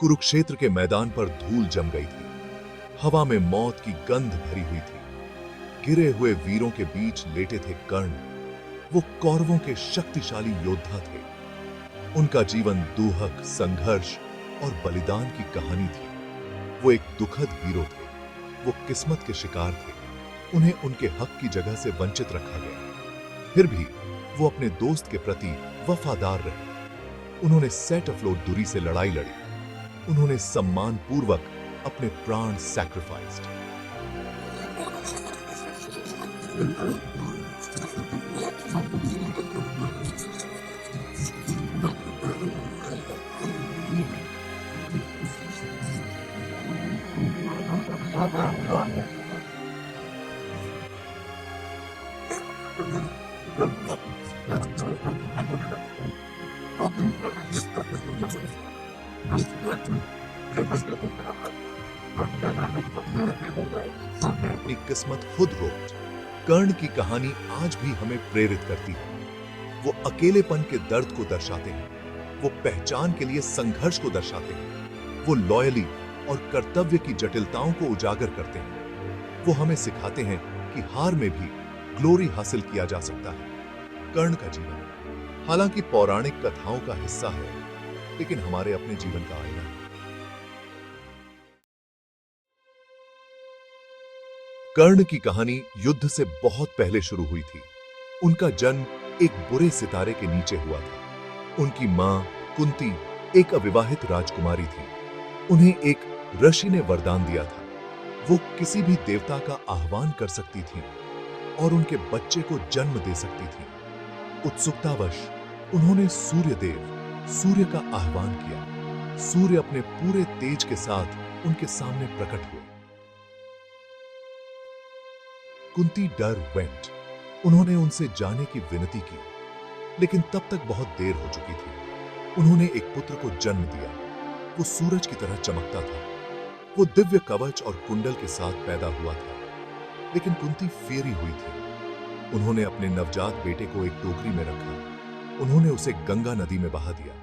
कुरुक्षेत्र के मैदान पर धूल जम गई थी। हवा में मौत की गंध भरी हुई थी। गिरे हुए वीरों के बीच लेटे थे कर्ण। वो कौरवों के शक्तिशाली योद्धा थे। उनका जीवन दुहक, संघर्ष और बलिदान की कहानी थी। वो एक दुखद हीरो थे। वो किस्मत के शिकार थे। उन्हें उनके हक की जगह से वंचित रखा गया। फिर भी वो अपने दोस्त के प्रति वफादार रहे। उन्होंने सेट अफ्लोट दूरी से लड़ाई लड़ी। उन्होंने सम्मानपूर्वक अपने प्राण सैक्रिफाइस्ड। अपनी किस्मत खुद रोक। कर्ण की कहानी आज भी हमें प्रेरित करती है। वो अकेलेपन के दर्द को दर्शाते हैं। वो पहचान के लिए संघर्ष को दर्शाते हैं। वो लॉयली और कर्तव्य की जटिलताओं को उजागर करते हैं। वो हमें सिखाते हैं कि हार में भी ग्लोरी हासिल किया जा सकता है। कर्ण का जीवन हालांकि पौराणिक कथाओं का हिस्सा है, लेकिन हमारे अपने जीवन का आईना है। कर्ण की कहानी युद्ध से बहुत पहले शुरू हुई थी। उनका जन्म एक बुरे सितारे के नीचे हुआ था। उनकी मां कुंती एक अविवाहित राजकुमारी थी। उन्हें एक ऋषि ने वरदान दिया था। वो किसी भी देवता का आह्वान कर सकती थी और उनके बच्चे को जन्म दे सकती थी। उत्सुकतावश उन्होंने सूर्य का आह्वान किया। सूर्य अपने पूरे तेज के साथ उनके सामने प्रकट हुए। कुंती डर वेंट। उन्होंने उनसे जाने की विनती की, लेकिन तब तक बहुत देर हो चुकी थी। उन्होंने एक पुत्र को जन्म दिया। वो सूरज की तरह चमकता था। वो दिव्य कवच और कुंडल के साथ पैदा हुआ था, लेकिन कुंती फेरी हुई थी। उन्होंने अपने नवजात बेटे को एक टोकरी में रखा। उन्होंने उसे गंगा नदी में बहा दिया।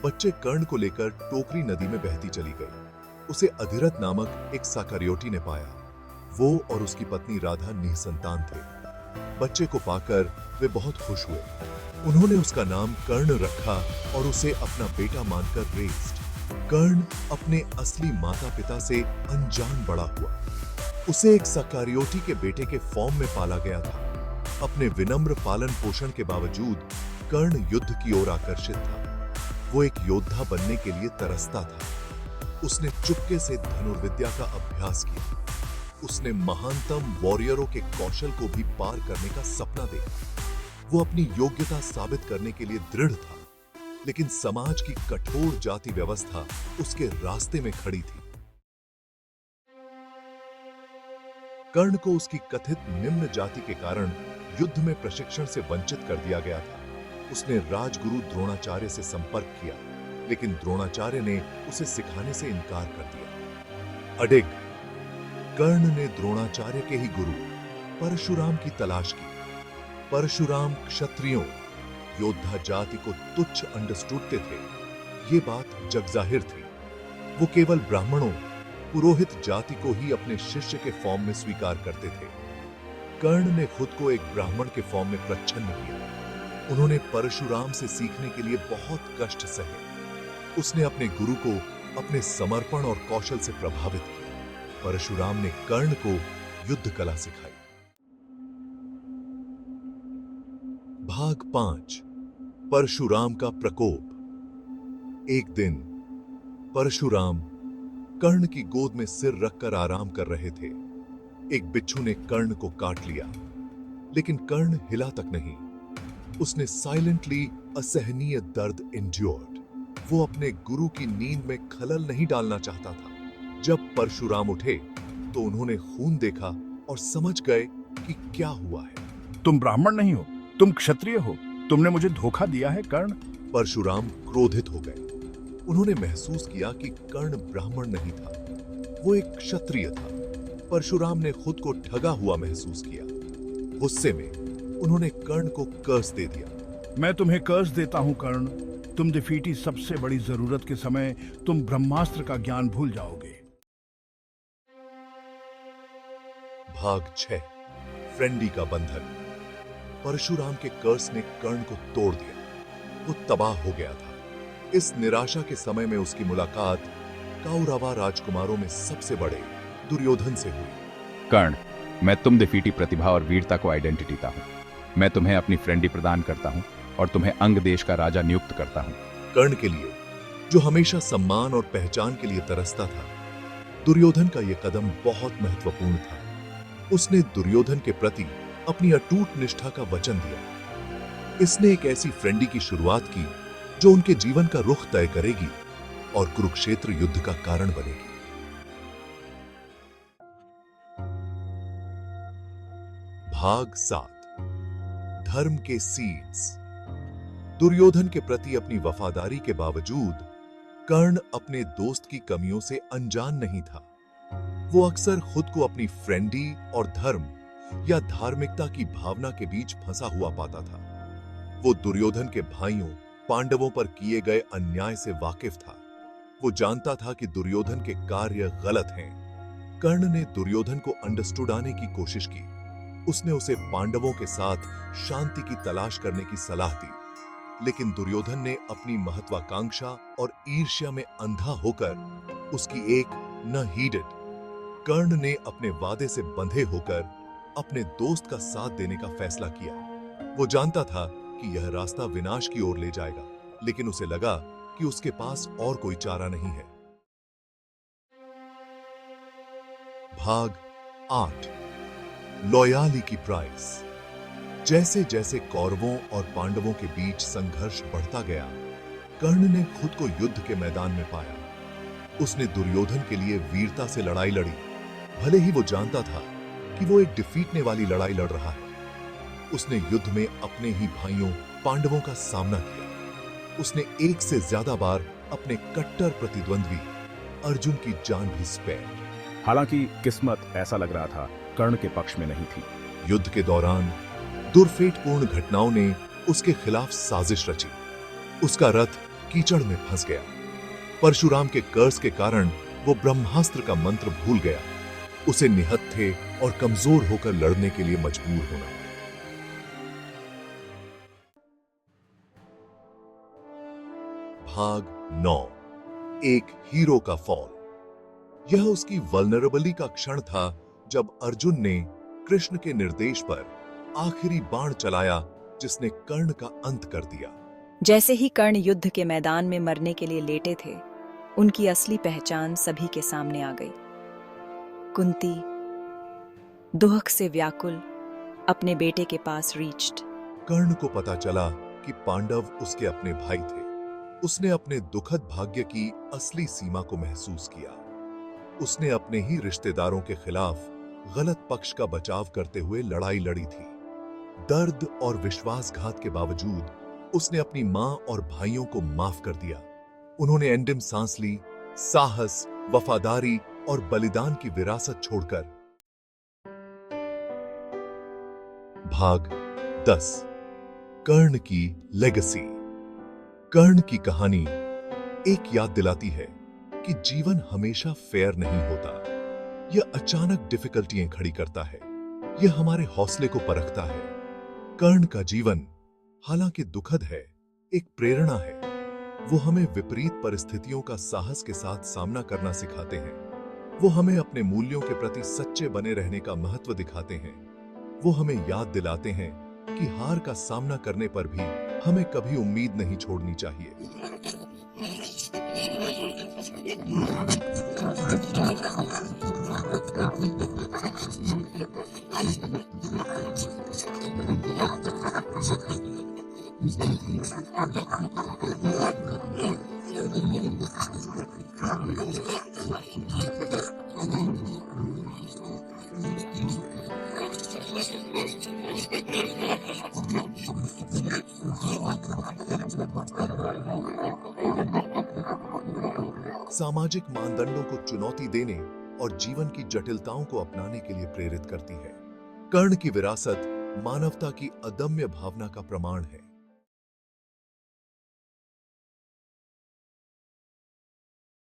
बच्चे कर्ण को लेकर टोकरी नदी में बहती चली गई। उसे अधिरथ नामक एक साकरयोटी ने पाया। वो और उसकी पत्नी राधा निसंतान थे। बच्चे को पाकर वे बहुत खुश हुए। उन्होंने उसका नाम कर्ण रखा और उसे अपना बेटा मानकर रेस्ट। कर्ण अपने असली माता पिता से अनजान बड़ा हुआ। उसे एक साकरयोटी के बेटे के फॉर्म में पाला गया था। अपने विनम्र पालन पोषण के बावजूद कर्ण युद्ध की ओर आकर्षित था। वो एक योद्धा बनने के लिए तरसता था। उसने चुपके से धनुर्विद्या का अभ्यास किया। उसने महानतम वॉरियरों के कौशल को भी पार करने का सपना देखा। वो अपनी योग्यता साबित करने के लिए दृढ़ था, लेकिन समाज की कठोर जाति व्यवस्था उसके रास्ते में खड़ी थी। कर्ण को उसकी कथित निम्न जाति के कारण युद्ध में प्रशिक्षण से वंचित कर दिया गया था। उसने राजगुरु द्रोणाचार्य से संपर्क किया, लेकिन द्रोणाचार्य ने उसे सिखाने से इनकार कर दिया। अडिग कर्ण ने द्रोणाचार्य के ही गुरु परशुराम की तलाश की। परशुराम क्षत्रियों, योद्धा जाति को तुच्छ अंडरस्टूडते थे। ये बात जगजाहिर थी। वो केवल ब्राह्मणों, पुरोहित जाति को ही अपने शिष्य के फॉर्म में स्वीकार करते थे। कर्ण ने खुद को एक ब्राह्मण के फॉर्म में प्रच्छन्न किया। उन्होंने परशुराम से सीखने के लिए बहुत कष्ट सहे। उसने अपने गुरु को अपने समर्पण और कौशल से प्रभावित किया। परशुराम ने कर्ण को युद्ध कला सिखाई। भाग 5 परशुराम का प्रकोप। एक दिन परशुराम कर्ण की गोद में सिर रखकर आराम कर रहे थे। एक बिच्छू ने कर्ण को काट लिया, लेकिन कर्ण हिला तक नहीं। उसने साइलेंटली असहनीय दर्द एंड्योर्ड। वो अपने गुरु की नींद में खलल नहीं डालना चाहता था। जब परशुराम उठे तो उन्होंने खून देखा और समझ गए कि क्या हुआ है। तुम ब्राह्मण नहीं हो, तुम क्षत्रिय हो। तुमने मुझे धोखा दिया है कर्ण। परशुराम क्रोधित हो गए। उन्होंने महसूस किया कि कर्ण ब्राह्मण नहीं था, वो एक क्षत्रिय था। परशुराम ने खुद को ठगा हुआ महसूस किया। गुस्से में उन्होंने कर्ण को कर्स दे दिया। मैं तुम्हें कर्स देता हूं कर्ण। तुम डिफीटी सबसे बड़ी जरूरत के समय तुम ब्रह्मास्त्र का ज्ञान भूल जाओगे। भाग 6 फ्रेंडी का बंधन। परशुराम के कर्स ने कर्ण को तोड़ दिया। वो तबाह हो गया था। इस निराशा के समय में उसकी मुलाकात कौरवा राजकुमारों में सबसे बड़े दुर्योधन से हुई। कर्ण, मैं तुम डिफीटी प्रतिभा और वीरता को आइडेंटिटी देता हूँ। मैं तुम्हें अपनी फ्रेंडी प्रदान करता हूँ और तुम्हें अंग देश का राजा नियुक्त करता हूँ। कर्ण के लिए, जो हमेशा सम्मान और पहचान के लिए तरसता था, दुर्योधन का यह कदम बहुत महत्वपूर्ण था। उसने दुर्योधन के प्रति अपनी अटूट निष्ठा का वचन दिया। इसने एक ऐसी फ्रेंडी की शुरुआत की जो उनके जीवन का रुख तय करेगी और कुरुक्षेत्र युद्ध का कारण बनेगी। भाग 7 धर्म के सीड्स। दुर्योधन के प्रति अपनी वफादारी के बावजूद कर्ण अपने दोस्त की कमियों से अनजान नहीं था। वो अक्सर खुद को अपनी फ्रेंडी और धर्म या धार्मिकता की भावना के बीच फंसा हुआ पाता था। वो दुर्योधन के भाइयों पांडवों पर किए गए अन्याय से वाकिफ था। वो जानता था कि दुर्योधन के कार्य गलत हैं। कर्ण ने दुर्योधन को अंडरस्टूड आने की कोशिश की। उसने उसे पांडवों के साथ शांति की तलाश करने की सलाह दी, लेकिन दुर्योधन ने अपनी महत्वाकांक्षा और ईर्ष्या में अंधा होकर उसकी एक न हीडेड। कर्ण ने अपने वादे से बंधे होकर अपने दोस्त का साथ देने का फैसला किया। वो जानता था कि यह रास्ता विनाश की ओर ले जाएगा, लेकिन उसे लगा कि उसके पास और कोई चारा नहीं है। भाग 8 लॉयाली की प्राइस। जैसे जैसे कौरवों और पांडवों के बीच संघर्ष बढ़ता गया, कर्ण ने खुद को युद्ध के मैदान में पाया। उसने दुर्योधन के लिए वीरता से लड़ाई लड़ी, भले ही वो जानता था कि वो एक डिफीटने वाली लड़ाई लड़ रहा है। उसने युद्ध में अपने ही भाइयों पांडवों का सामना किया। उसने एक से ज्यादा बार अपने कट्टर प्रतिद्वंद्वी अर्जुन की जान भी स्पेयर। हालांकि किस्मत, ऐसा लग रहा था, कर्ण के पक्ष में नहीं थी। युद्ध के दौरान दुर्फेटपूर्ण घटनाओं ने उसके खिलाफ साजिश रची। उसका रथ कीचड़ में फंस गया। परशुराम के कर्स के कारण वो ब्रह्मास्त्र का मंत्र भूल गया। उसे निहत्थे और कमजोर होकर लड़ने के लिए मजबूर होना। भाग 9 एक हीरो का फॉल। यह उसकी वल्नरेबिलिटी का क्षण था जब अर्जुन ने कृष्ण के निर्देश पर आखिरी बाण चलाया, जिसने कर्ण का अंत कर दिया। जैसे ही कर्ण युद्ध के मैदान में मरने के लिए लेटे थे, उनकी असली पहचान सभी के सामने आ गई। कुंती दुख से व्याकुल अपने बेटे के पास रीच्ड। कर्ण को पता चला कि पांडव उसके अपने भाई थे। उसने अपने दुखद भाग्य की असली सीमा को महसूस किया। उसने अपने ही रिश्तेदारों के खिलाफ गलत पक्ष का बचाव करते हुए लड़ाई लड़ी थी। दर्द और विश्वासघात के बावजूद उसने अपनी मां और भाइयों को माफ कर दिया। उन्होंने अंतिम सांस ली, साहस, वफादारी और बलिदान की विरासत छोड़कर। भाग 10 कर्ण की लेगेसी। कर्ण की कहानी एक याद दिलाती है कि जीवन हमेशा फेयर नहीं होता। यह अचानक डिफिकल्टियां खड़ी करता है। यह हमारे हौसले को परखता है। कर्ण का जीवन हालांकि दुखद है, एक प्रेरणा है। वो हमें विपरीत परिस्थितियों का साहस के साथ सामना करना सिखाते हैं। वो हमें अपने मूल्यों के प्रति सच्चे बने रहने का महत्व दिखाते हैं। वो हमें याद दिलाते हैं कि हार का सामना करने पर भी हमें कभी उम्मीद नहीं छोड़नी चाहिए। सामाजिक मानदंडों को चुनौती देने और जीवन की जटिलताओं को अपनाने के लिए प्रेरित करती है। कर्ण की विरासत मानवता की अदम्य भावना का प्रमाण है।